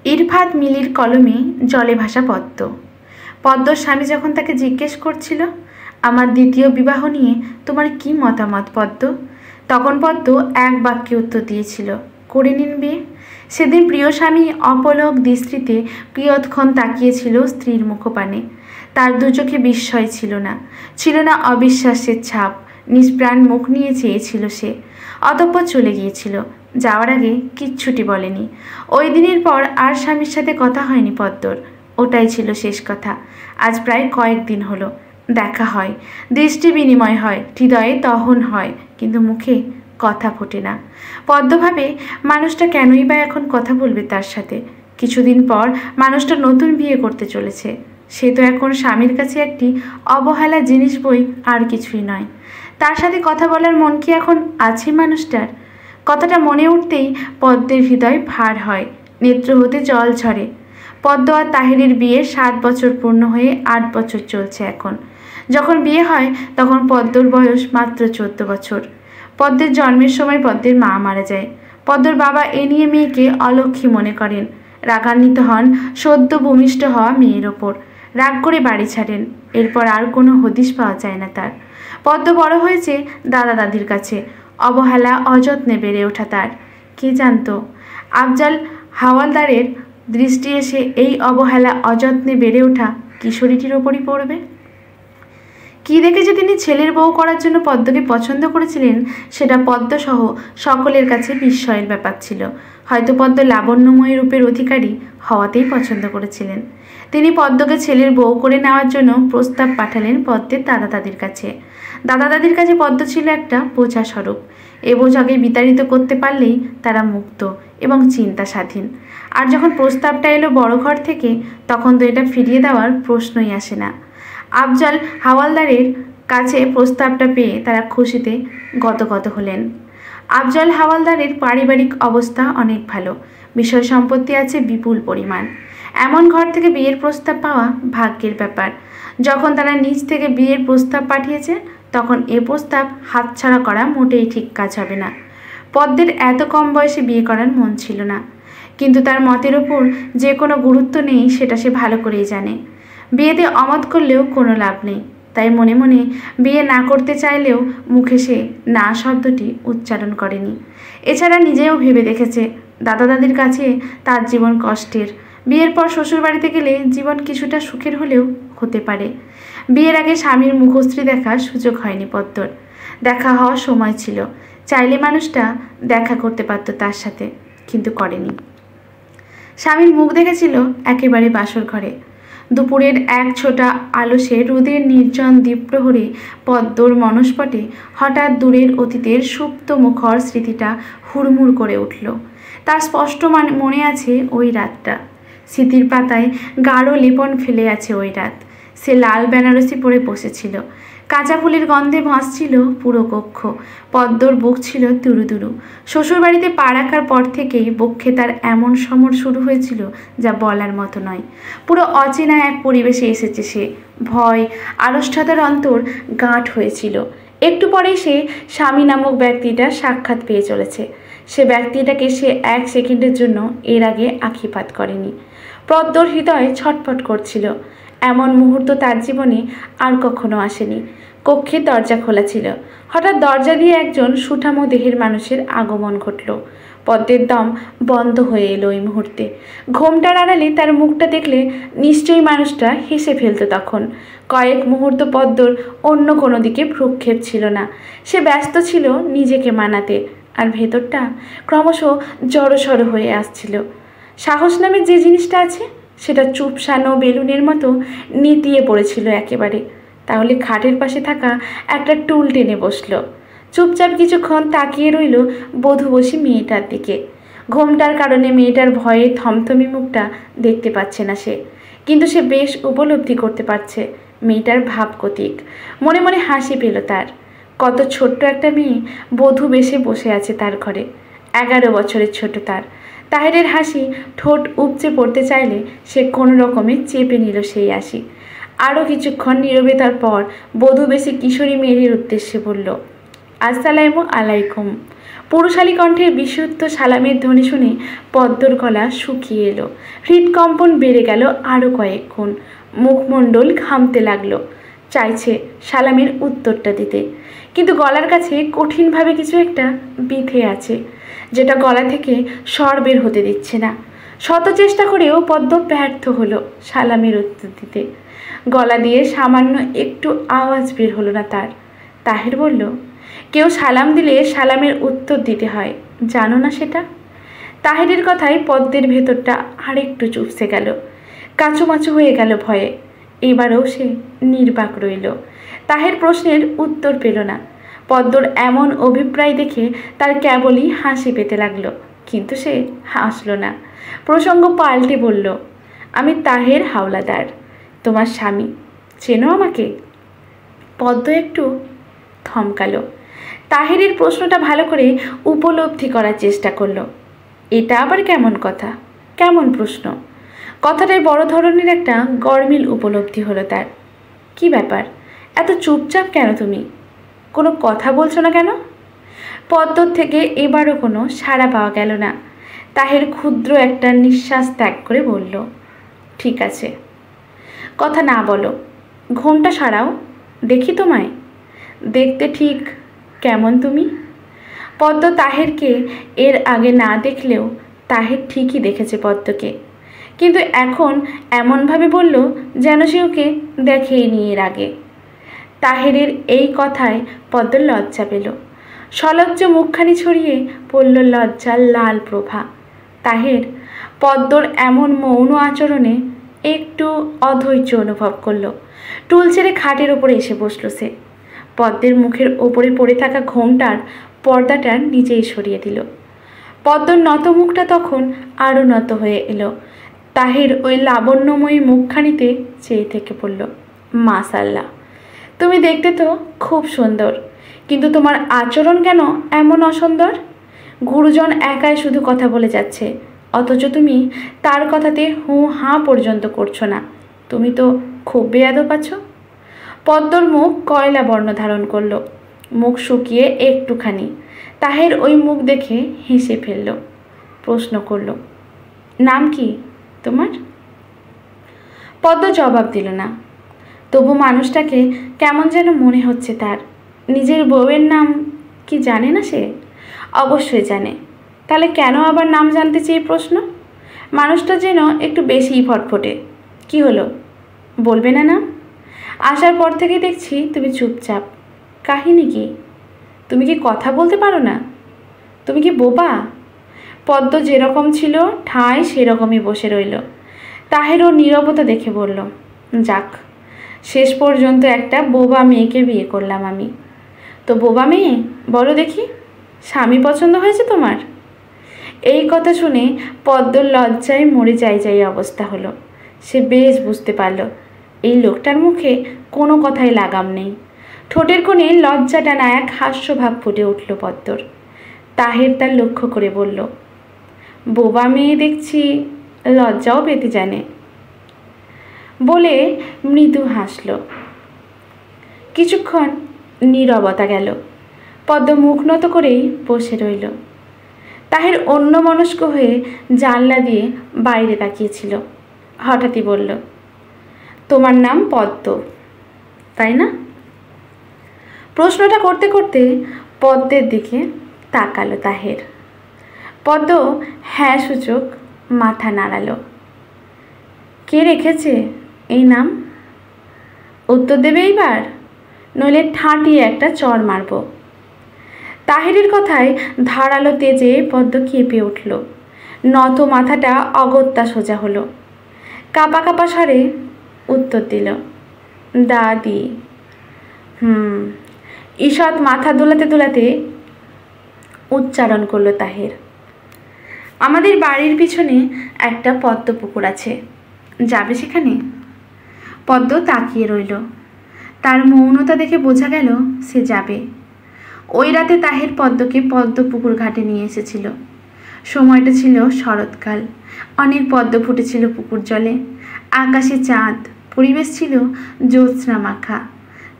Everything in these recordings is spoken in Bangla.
ইরফাত মিলির কলমে জলে ভাসা পদ্ম। পদ্মর স্বামী যখন তাকে জিজ্ঞেস করছিল, আমার দ্বিতীয় বিবাহ নিয়ে তোমার কি মতামত পদ্ম, তখন পদ্ম এক বাক্যে উত্তর দিয়েছিল, করে নিন বিয়ে। সেদিন প্রিয় স্বামী অপলক দৃষ্টিতে কিয়ৎক্ষণ তাকিয়েছিল স্ত্রীর মুখপানে। তার দু চোখে বিস্ময় ছিল না, ছিল না অবিশ্বাসের ছাপ। নিষ্প্রাণ মুখ নিয়ে চেয়েছিল সে, অতঃপর চলে গিয়েছিল। যাওয়ার আগে কিচ্ছুটি বলেনি। ওই দিনের পর আর স্বামীর সাথে কথা হয়নি পদ্মর। ওটাই ছিল শেষ কথা। আজ প্রায় কয়েকদিন হলো। দেখা হয়, দৃষ্টি বিনিময় হয়, হৃদয়ে দহন হয়, কিন্তু মুখে কথা ফোটে না। পদ্ম ভাবে, মানুষটা কেনই বা এখন কথা বলবে তার সাথে। কিছুদিন পর মানুষটা নতুন বিয়ে করতে চলেছে। সে তো এখন স্বামীর কাছে একটি অবহেলা জিনিস বই, আর কিছুই নয়। তার সাথে কথা বলার মন কি এখন আছে মানুষটার? কথাটা মনে উঠতেই পদ্মের হৃদয় ভার হয়, নেত্র হতে জল ঝরে। পদ্ম আর তাহেরের বিয়ে 7 বছর পূর্ণ হয়ে 8 বছর চলছে এখন। যখন বিয়ে হয় তখন পদ্মর বয়স মাত্র 14 বছর। পদ্মের জন্মের সময় পদ্মের মা মারা যায়। পদ্মর বাবা এ নিয়ে মেয়েকে অলক্ষী মনে করেন। রাগান্বিত হন সদ্য ভূমিষ্ঠ হওয়া মেয়ের ওপর। রাগ করে বাড়ি ছাড়েন। এরপর আর কোনো হদিশ পাওয়া যায় না তার। পদ্ম বড় হয়েছে দাদা দাদির কাছে। অবহেলা অযত্নে বেড়ে ওঠা তার। কে জানত আফজাল হাওলাদারের দৃষ্টি এসে এই অবহেলা অযত্নে বেড়ে ওঠা কিশোরীটির ওপরই পড়বে। কি দেখে যে তিনি ছেলের বউ করার জন্য পদ্মকে পছন্দ করেছিলেন, সেটা পদ্মসহ সকলের কাছে বিস্ময়ের ব্যাপার ছিল। হয়তো পদ্ম লাবণ্যময় রূপের অধিকারী হওয়াতেই পছন্দ করেছিলেন। তিনি পদ্মকে ছেলের বউ করে নেওয়ার জন্য প্রস্তাব পাঠালেন পদ্মের দাদা দাদির কাছে। দাদা দাদির কাছে পদ্ম ছিল একটা বোঝা স্বরূপ। এ বোঝাকে বিতাড়িত করতে পারলেই তারা মুক্ত এবং চিন্তা স্বাধীন। আর যখন প্রস্তাবটা এলো বড় ঘর থেকে, তখন তো এটা ফিরিয়ে দেওয়ার প্রশ্নই আসে না। আফজাল হাওলাদারের কাছে প্রস্তাবটা পেয়ে তারা খুশিতে গদগদ হলেন। আফজাল হাওলাদারের পারিবারিক অবস্থা অনেক ভালো। বিষয় সম্পত্তি আছে বিপুল পরিমাণ। এমন ঘর থেকে বিয়ের প্রস্তাব পাওয়া ভাগ্যের ব্যাপার। যখন তারা নিজ থেকে বিয়ের প্রস্তাব পাঠিয়েছে, তখন এ প্রস্তাব হাতছাড়া করা মোটেই ঠিক কাজ হবে না। পদ্মের এত কম বয়সে বিয়ে করার মন ছিল না, কিন্তু তার মতের ওপর যে কোনো গুরুত্ব নেই সেটা সে ভালো করেই জানে। বিয়েতে অমত করলেও কোনো লাভ নেই, তাই মনে মনে বিয়ে না করতে চাইলেও মুখে সে না শব্দটি উচ্চারণ করেনি। এছাড়া নিজেও ভেবে দেখেছে দাদা দাদির কাছে তার জীবন কষ্টের। বিয়ের পর শ্বশুর বাড়িতে গেলে জীবন কিছুটা সুখের হলেও হতে পারে। বিয়ের আগে স্বামীর মুখশ্রী দেখার সুযোগ হয়নি পদ্মর। দেখা হওয়ার সময় ছিল, চাইলে মানুষটা দেখা করতে পারত তার সাথে, কিন্তু করেনি। স্বামীর মুখ দেখেছিল একেবারে বাসর ঘরে। দুপুরের এক ছোটা আলসে রোদের নির্জন দ্বীপ্রহরে পদ্মর মনস্পটে হঠাৎ দূরের অতীতের সুপ্ত মুখর স্মৃতিটা হুড়মুড় করে উঠল। তার স্পষ্ট মনে আছে ওই রাতটা। স্মৃতির পাতায় গাঢ় লেপন ফেলে আছে ওই রাত। সে লাল বেনারসি পরে বসেছিল। কাঁচা ফুলের গন্ধে ভাসছিল পুরো কক্ষ। পদ্মর বুক ছিল দুরু। শ্বশুরবাড়িতে পা রাখার পর থেকেই বক্ষে তার এমন সমর শুরু হয়েছিল যা বলার মতো নয়। পুরো অচেনা এক পরিবেশে এসেছে সে। ভয় আড়ষ্ঠতার অন্তর গাঁট হয়েছিল। একটু পরেই সে স্বামী নামক ব্যক্তিটা সাক্ষাৎ পেয়ে চলেছে। সে ব্যক্তিটাকে সে 1 সেকেন্ডের জন্য এর আগে আক্ষেপাত করেনি। পদ্মর হৃদয় ছটফট করছিল। এমন মুহূর্ত তার জীবনে আর কখনো আসেনি। কক্ষের দরজা খোলা ছিল। হঠাৎ দরজা দিয়ে একজন সুঠামো দেহের মানুষের আগমন ঘটল। পদ্মের দম বন্ধ হয়ে এলো ওই মুহূর্তে। ঘোমটার আড়ালে তার মুখটা দেখলে নিশ্চয়ই মানুষটা হেসে ফেলত তখন। কয়েক মুহূর্ত পদ্মর অন্য কোনো দিকে ভ্রুক্ষেপ ছিল না। সে ব্যস্ত ছিল নিজেকে মানাতে, আর ভেতরটা ক্রমশ জড়সড় হয়ে আসছিল। সাহস নামে যে জিনিসটা আছে, সেটা চুপসানো বেলুনের মতো নেতিয়ে পড়েছিল একেবারে। তাহলে খাটের পাশে থাকা একটা টুল টেনে বসল। চুপচাপ কিছুক্ষণ তাকিয়ে রইল বধূবশী মেয়েটার দিকে। ঘোমটার কারণে মেয়েটার ভয়ে থমথমি মুখটা দেখতে পাচ্ছে না সে, কিন্তু সে বেশ উপলব্ধি করতে পারছে মেয়েটার ভাবগতিক। মনে মনে হাসি পেল তার। কত ছোট্ট একটা মেয়ে বধূ বেশে বসে আছে তার ঘরে। 11 বছরের ছোট তার। তাহেরের হাসি ঠোঁট উপচে পড়তে চাইলে সে কোনো রকমে চেপে নিল সেই হাসি। আরও কিছুক্ষণ নীরবতার পর বধূ বেশি কিশোরী মেয়ের উদ্দেশ্যে বলল, আসসালামু আলাইকুম। পুরুষালী কণ্ঠের বিশুদ্ধ সালামের ধ্বনি শুনে পদ্মর গলা শুকিয়ে এলো। হৃদকম্পন বেড়ে গেল আরও কয়েক গুণ। মুখমণ্ডল ঘামতে লাগলো, চাইছে সালামের উত্তরটা দিতে, কিন্তু গলার কাছে কঠিনভাবে কিছু একটা বিঁধে আছে, যেটা গলা থেকে স্বর বের হতে দিচ্ছে না। শত চেষ্টা করেও পদ্ম ব্যর্থ হলো সালামের উত্তর দিতে। গলা দিয়ে সামান্য একটু আওয়াজ বের হলো না তার। তাহের বলল, কেউ সালাম দিলে সালামের উত্তর দিতে হয়, জানো না সেটা? তাহেরের কথায় পদ্মের ভেতরটা আরেকটু চুপসে গেল, কাঁচুমাচু হয়ে গেল ভয়ে। এবারেও সে নির্বাক রইল। তাহের প্রশ্নের উত্তর পেল না। পদ্মর এমন অভিপ্রায় দেখে তার কেবলই হাসি পেতে লাগলো, কিন্তু সে হাসল না। প্রসঙ্গ পাল্টে বলল, আমি তাহের হাওলাদার, তোমার স্বামী, চেনো আমাকে? পদ্ম একটু থমকালো। তাহেরের প্রশ্নটা ভালো করে উপলব্ধি করার চেষ্টা করলো। এটা আবার কেমন কথা, কেমন প্রশ্ন? কথাটায় বড় ধরনের একটা গরমিল উপলব্ধি হলো তার। কি ব্যাপার, এত চুপচাপ কেন তুমি? কোনো কথা বলছো না কেন? পদ্মর থেকে এবারও কোনো সাড়া পাওয়া গেল না। তাহের ক্ষুদ্র একটা নিঃশ্বাস ত্যাগ করে বলল, ঠিক আছে, কথা না বলো, ঘোমটা সরাও, দেখি তোমায়। দেখতে ঠিক কেমন তুমি? পদ্ম তাহেরকে এর আগে না দেখলেও তাহের ঠিকই দেখেছে পদ্মকে, কিন্তু এখন এমনভাবে বলল যেন সে ওকে দেখেইনি এর আগে। তাহেরের এই কথায় পদ্মর লজ্জা পেল। সলজ্জ মুখখানি ছড়িয়ে পড়ল লজ্জার লাল প্রভা। তাহের পদ্মর এমন মৌন আচরণে একটু অধৈর্য অনুভব করল। টুল ছেড়ে খাটের ওপরে এসে বসল সে। পদ্মের মুখের ওপরে পড়ে থাকা ঘোমটার পর্দাটা নিজেই সরিয়ে দিল। পদ্মর নত মুখটা তখন আরও নত হয়ে এলো। তাহের ওই লাবণ্যময়ী মুখখানিতে চেয়ে থেকে পড়ল, মাশাআল্লাহ, তুমি দেখতে তো খুব সুন্দর, কিন্তু তোমার আচরণ কেন এমন অসুন্দর? গুরুজন একাই শুধু কথা বলে যাচ্ছে, অথচ তুমি তার কথাতে হু হাঁ পর্যন্ত করছো না। তুমি তো খুব বেয়াদব আছো। পদ্মর মুখ কয়লা বর্ণ ধারণ করলো, মুখ শুকিয়ে একটুখানি। তাহের ওই মুখ দেখে হেসে ফেলল। প্রশ্ন করল, নাম কি তোমার? পদ্ম জবাব দিল না। তবু মানুষটাকে কেমন যেন মনে হচ্ছে তার। নিজের বউয়ের নাম কি জানে না সে? অবশ্যই জানে, তাহলে কেন আবার নাম জানতে চেয়ে প্রশ্ন? মানুষটা যেন একটু বেশিই ফটফটে। কি হলো, বলবে না নাম? আসার পর থেকে দেখছি তুমি চুপচাপ। কাহিনী কি? তুমি কি কথা বলতে পারো না? তুমি কি বোবা? পদ্ম যেরকম ছিল ঠায় সেরকমই বসে রইল। তাহের ওর নীরবতা দেখে বলল, যাক, শেষ পর্যন্ত একটা বোবা মেয়েকে বিয়ে করলাম আমি। তো বোবা মেয়ে, বলো দেখি, স্বামী পছন্দ হয়েছে তোমার? এই কথা শুনে পদ্মর লজ্জায় মরে যাই অবস্থা হলো। সে বেশ বুঝতে পারল এই লোকটার মুখে কোনো কথাই লাগাম নেই। ঠোঁটের কোণে লজ্জা টানা এক হাস্যভাব ফুটে উঠল পদ্মর। তাহের তার লক্ষ্য করে বলল, বোবা মেয়ে দেখছি লজ্জাও পেতে জানে, বলে মৃদু হাসল। কিছুক্ষণ নীরবতা গেল। পদ্ম মুখ নত করেই বসে রইল। তাহের অন্যমনস্ক হয়ে জানলা দিয়ে বাইরে তাকিয়েছিল। হঠাৎই বলল, তোমার নাম পদ্ম, তাই না? প্রশ্নটা করতে করতে পদ্মের দিকে তাকালো তাহের। পদ্ম হ্যাঁ সূচক মাথা নাড়ালো। কে রেখেছে এই নাম? উত্তর দেবে এইবার, নইলে ঠাঁটিয়ে একটা চড় মারব। তাহেরের কথায় ধারালো তেজে পদ্ম কেঁপে উঠল। নত মাথাটা অগত্যা সোজা হলো। কাঁপা কাঁপা স্বরে উত্তর দিল, দাদি। ঈষৎ মাথা দোলাতে দোলাতে উচ্চারণ করলো তাহের, আমাদের বাড়ির পিছনে একটা পদ্ম পুকুর আছে, যাবে সেখানে? পদ্ম তাকিয়ে রইল। তার মৌনতা দেখে বোঝা গেল সে যাবে। ওই রাতে তাহের পদ্মকে পদ্ম পুকুর ঘাটে নিয়ে এসেছিল। সময়টা ছিল শরৎকাল। অনেক পদ্ম ফুটেছিল পুকুর জলে। আকাশে চাঁদ, পরিবেশ ছিল জ্যোৎস্না মাখা।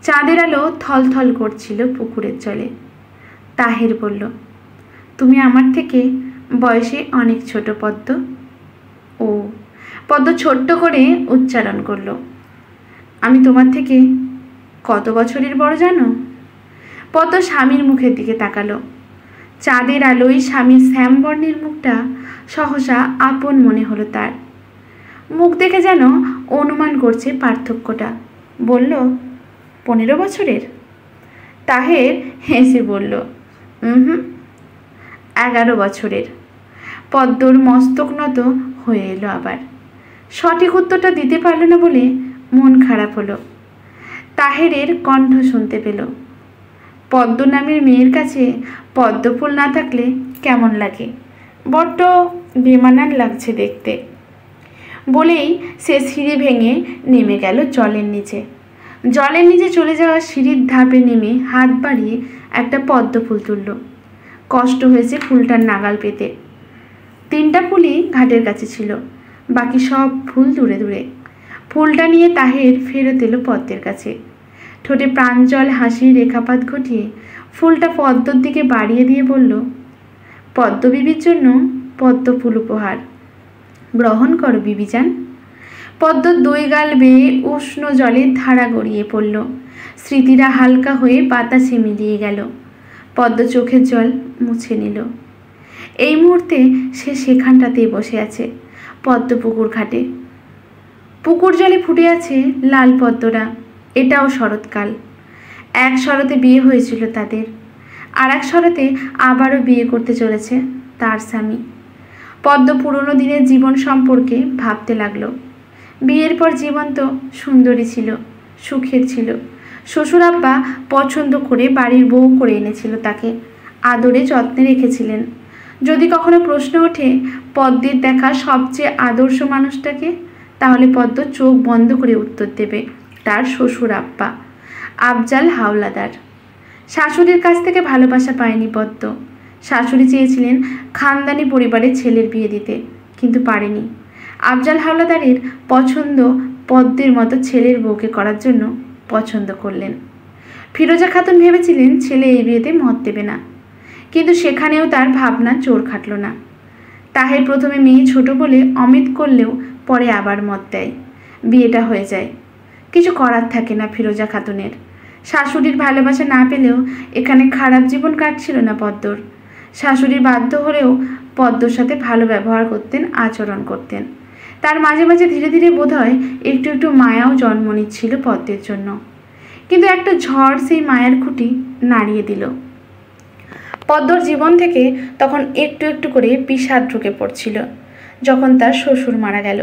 চাঁদের আলো থলথল করছিল পুকুরের জলে। তাহের বলল, তুমি আমার থেকে বয়সে অনেক ছোট পদ্ম। ও, পদ্ম ছোট্ট করে উচ্চারণ করলো। আমি তোমার থেকে কত বছরের বড় জানো? পদ্ম স্বামীর মুখের দিকে তাকালো। চাঁদের আলোয় স্বামীর শ্যামবর্ণের মুখটা সহসা আপন মনে হলো তার। মুখ দেখে যেন অনুমান করছে পার্থক্যটা। বলল, 15 বছরের। তাহের হেসে বলল, 11 বছরের। পদ্মর মস্তক নত হয়ে এলো আবার। সঠিক উত্তরটা দিতে পারল না বলে মন খারাপ হলো। তাহেরের কণ্ঠ শুনতে পেল। পদ্ম নামের মেয়ের কাছে পদ্মফুল না থাকলে কেমন লাগে, বড্ড বেমানান লাগছে দেখতে। বলেই সে সিঁড়ি ভেঙে নেমে গেল জলের নিচে। জলের নিচে চলে যাওয়া সিঁড়ির ধাপে নেমে হাত বাড়িয়ে একটা পদ্ম ফুল তুলল। কষ্ট হয়েছে ফুলটার নাগাল পেতে। 3টা ফুলই ঘাটের কাছে ছিল, বাকি সব ফুল দূরে দূরে। ফুলটা নিয়ে তাহের ফেরত এলো পদ্মের কাছে। ঠোঁটে প্রাঞ্জল হাসির রেখাপাত ঘটিয়ে ফুলটা পদ্মর দিকে বাড়িয়ে দিয়ে বলল, পদ্ম বিবির জন্য পদ্ম ফুল উপহার। গ্রহণ করো বিবিজান। পদ্ম 2 গাল বেয়ে উষ্ণ জলের ধারা গড়িয়ে পড়ল। স্মৃতিরা হালকা হয়ে বাতাসে মিলিয়ে গেল। পদ্ম চোখের জল মুছে নিল। এই মুহূর্তে সে সেখানটাতেই বসে আছে, পদ্ম পুকুর ঘাটে। পুকুর জলে ফুটে আছে লাল পদ্মরা। এটাও শরৎকাল। এক শরতে বিয়ে হয়েছিল তাদের, আর এক শরতে আবারও বিয়ে করতে চলেছে তার স্বামী। পদ্ম পুরনো দিনের জীবন সম্পর্কে ভাবতে লাগলো। বিয়ের পর জীবন তো সুন্দরী ছিল, সুখের ছিল। শ্বশুর আব্বা পছন্দ করে বাড়ির বউ করে এনেছিল তাকে, আদরে যত্নে রেখেছিলেন। যদি কখনো প্রশ্ন ওঠে পদ্মের দেখা সবচেয়ে আদর্শ মানুষটাকে, তাহলে পদ্ম চোখ বন্ধ করে উত্তর দেবে, তার শ্বশুর আব্বা আফজাল হাওলাদার। শাশুড়ির কাছ থেকে ভালোবাসা পায়নি পদ্ম। শাশুড়ি চেয়েছিলেন খানদানি পরিবারের ছেলের বিয়ে দিতে, কিন্তু পারেনি। আফজাল হাওলাদারের পছন্দ পদ্মের মতো ছেলের বউকে করার জন্য পছন্দ করলেন। ফিরোজা খাতুন ভেবেছিলেন ছেলে এই বিয়েতে মত দেবে না, কিন্তু সেখানেও তার ভাবনা জোর খাটল না। তাহের প্রথমে মেয়ে ছোট বলে অমিত করলেও পরে আবার মত দেয়। বিয়েটা হয়ে যায়। কিছু করার থাকে না ফিরোজা খাতুনের। শাশুড়ির ভালোবাসা না পেলেও এখানে খারাপ জীবন কাটছিল না পদ্মর। শাশুড়ির বাধ্য হলেও পদ্মর সাথে ভালো ব্যবহার করতেন, আচরণ করতেন। তার মাঝে মাঝে ধীরে ধীরে বোধহয় একটু একটু মায়াও জন্ম নিচ্ছিল পদ্মের জন্য। কিন্তু একটা ঝড় সেই মায়ের খুঁটি নাড়িয়ে দিল। পদ্মর জীবন থেকে তখন একটু একটু করে বিষাদ ঢুকে পড়ছিল। যখন তার শ্বশুর মারা গেল।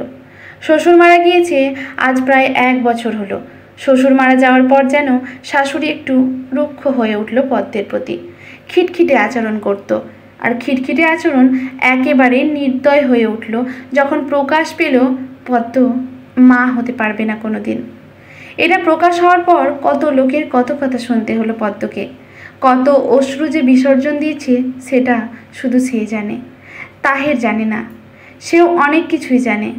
শ্বশুর মারা গিয়েছে আজ প্রায় 1 বছর হলো। শ্বশুর মারা যাওয়ার পর যেন শাশুড়ি একটু রুক্ষ হয়ে উঠল পদ্মের প্রতি। খিটখিটে আচরণ করত। আর খিটখিটে আচরণ একেবারে নির্দয় হয়ে উঠল যখন প্রকাশ পেল পদ্ম মা হতে পারবে না কোনো দিন। এটা প্রকাশ হওয়ার পর কত লোকের কত কথা শুনতে হলো পদ্মকে। কত অশ্রু যে বিসর্জন দিয়েছে সেটা শুধু সে জানে, তাহের জানে না। সেও অনেক কিছুই জানে।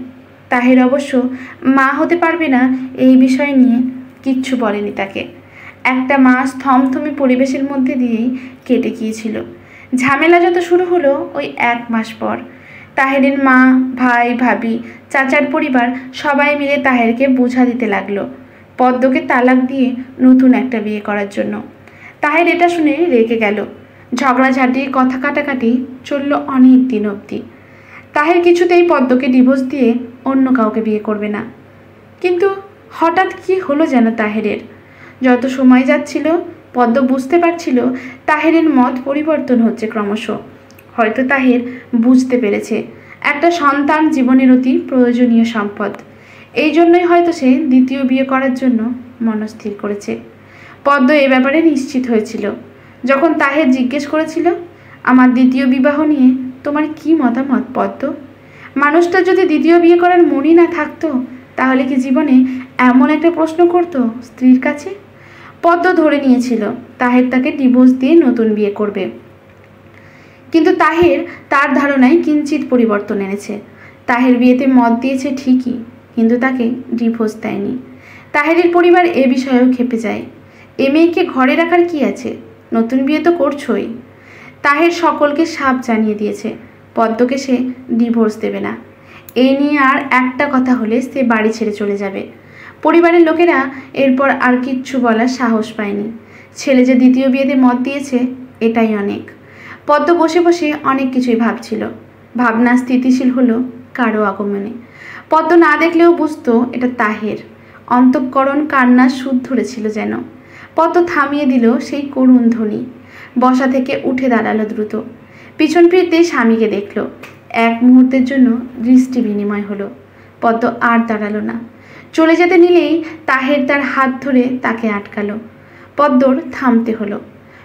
তাহের অবশ্য মা হতে পারবে না এই বিষয় নিয়ে কিচ্ছু বলেনি তাকে। একটা মাস থমথমে পরিবেশের মধ্যে দিয়েই কেটে গিয়েছিল। ঝামেলা যত শুরু হলো ওই 1 মাস পর। তাহেরের মা, ভাই, ভাবি, চাচার পরিবার সবাই মিলে তাহেরকে বোঝা দিতে লাগলো পদ্মকে তালাক দিয়ে নতুন একটা বিয়ে করার জন্য। তাহের এটা শুনে রেগে গেল। ঝগড়াঝাটি, কথা কাটাকাটি চলল অনেক দিন অবধি। তাহের কিছুতেই পদ্মকে ডিভোর্স দিয়ে অন্য কাউকে বিয়ে করবে না। কিন্তু হঠাৎ কি হলো যেন তাহেরের। যত সময় যাচ্ছিল পদ্ম বুঝতে পারছিল তাহেরের মত পরিবর্তন হচ্ছে ক্রমশ। হয়তো তাহের বুঝতে পেরেছে একটা সন্তান জীবনের অতি প্রয়োজনীয় সম্পদ। এই জন্যই হয়তো সে দ্বিতীয় বিয়ে করার জন্য মনস্থির করেছে। পদ্ম এ ব্যাপারে নিশ্চিত হয়েছিল যখন তাহের জিজ্ঞেস করেছিল, আমার দ্বিতীয় বিবাহ নিয়ে তোমার কি মতামত পদ্ম? মানুষটা যদি দ্বিতীয় বিয়ে করার মনই না থাকতো তাহলে কি জীবনে এমন একটা প্রশ্ন করতো স্ত্রীর কাছে? পদ্ম ধরে নিয়েছিল তাহের তাকে ডিভোর্স দিয়ে নতুন বিয়ে করবে। কিন্তু তাহের তার ধারণায় কিঞ্চিত পরিবর্তন এনেছে। তাহের বিয়েতে মত দিয়েছে ঠিকই, কিন্তু তাকে ডিভোর্স দেয়নি। তাহেরের পরিবার এ বিষয়েও ক্ষেপে যায়। এ মেয়েকে ঘরে রাখার কি আছে? নতুন বিয়ে তো করছোই। তাহের সকলকে সাপ জানিয়ে দিয়েছে পদ্মকে সে ডিভোর্স দেবে না। এই নিয়ে আর একটা কথা হলে সে বাড়ি ছেড়ে চলে যাবে। পরিবারের লোকেরা এরপর আর কিচ্ছু বলার সাহস পায়নি। ছেলে যে দ্বিতীয় বিয়েতে মত দিয়েছে এটাই অনেক। পদ্ম বসে বসে অনেক কিছুই ভাবছিল। ভাবনা স্থিতিশীল হলো কারো আগমনে। পদ্ম না দেখলেও বুঝতো এটা তাহের। অন্তঃকরণ কান্নার সুর ধরেছিল যেন। পদ্ম থামিয়ে দিল সেই করুণ ধ্বনি। বসা থেকে উঠে দাঁড়ালো দ্রুত। পিছন ফিরতেই স্বামীকে দেখল। এক মুহূর্তের জন্য দৃষ্টি বিনিময় হলো। পদ্ম আর দাঁড়ালো না। চলে যেতে নিলেই তাহের তার হাত ধরে তাকে আটকালো। পদ্মর থামতে হলো।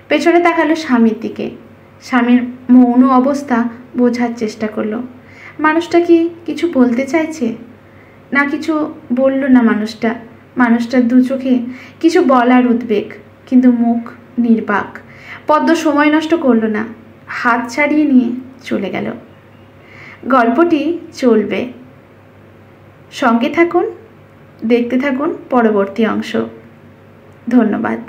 পেছনে তাকালো স্বামীর দিকে। স্বামীর মৌন অবস্থা বোঝার চেষ্টা করলো। মানুষটা কি কিছু বলতে চাইছে? না কিছু বলল না মানুষটা। মানুষটার দু চোখে কিছু বলার উদ্বেগ, কিন্তু মুখ নির্বাক। পদ্ম সময় নষ্ট করলো না, হাত ছাড়িয়ে নিয়ে চলে গেল। গল্পটি চলবে, সঙ্গে থাকুন, দেখতে থাকুন পরবর্তী অংশ। ধন্যবাদ।